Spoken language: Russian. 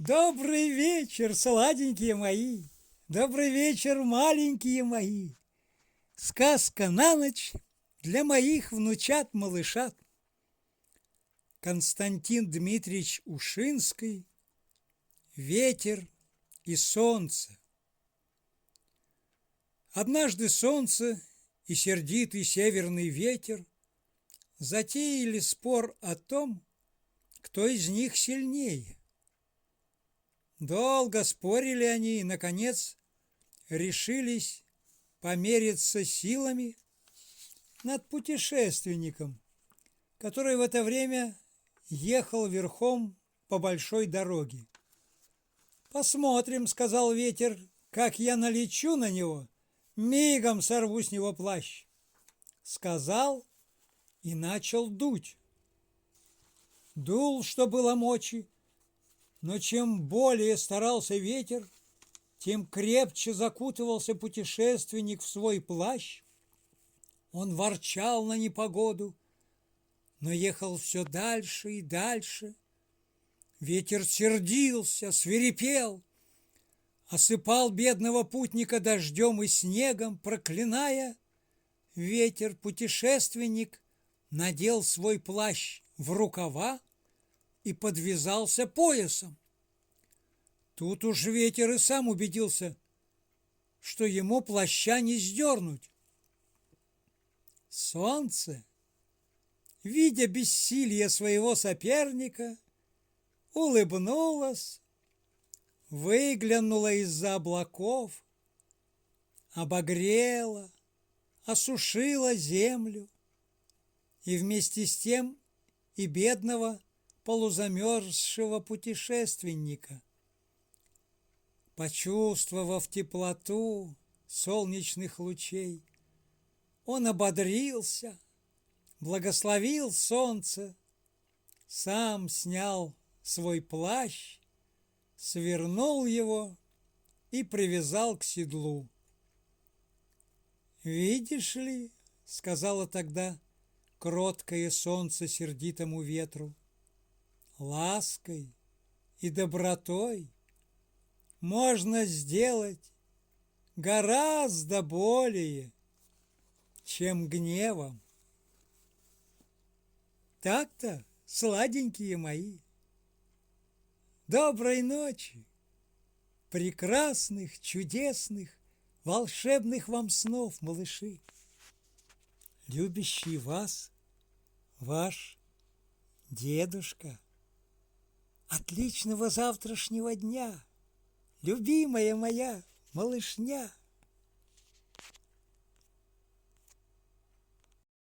Добрый вечер, сладенькие мои, добрый вечер, маленькие мои. Сказка на ночь для моих внучат-малышат. Константин Дмитриевич Ушинский. Ветер и солнце. Однажды солнце и сердитый северный ветер затеяли спор о том, кто из них сильнее. Долго спорили они и, наконец, решились помериться силами над путешественником, который в это время ехал верхом по большой дороге. «Посмотрим, — сказал ветер, — как я налечу на него, мигом сорву с него плащ». Сказал и начал дуть. Дул, что было мочи, но чем более старался ветер, тем крепче закутывался путешественник в свой плащ. Он ворчал на непогоду, но ехал все дальше и дальше. Ветер сердился, свирепел, осыпал бедного путника дождем и снегом, проклиная. Ветер, путешественник, надел свой плащ в рукава и подвязался поясом. Тут уж ветер и сам убедился, что ему плаща не сдернуть. Солнце, видя бессилие своего соперника, улыбнулось, выглянуло из-за облаков, обогрело, осушило землю и вместе с тем и бедного полузамерзшего путешественника. Почувствовав теплоту солнечных лучей, он ободрился, благословил солнце, сам снял свой плащ, свернул его и привязал к седлу. «Видишь ли, — сказала тогда кроткое солнце сердитому ветру, — лаской и добротой можно сделать гораздо более, чем гневом. Так-то, сладенькие мои, доброй ночи, прекрасных, чудесных, волшебных вам снов, малыши. Любящий вас ваш дедушка. Отличного завтрашнего дня, любимая моя малышня.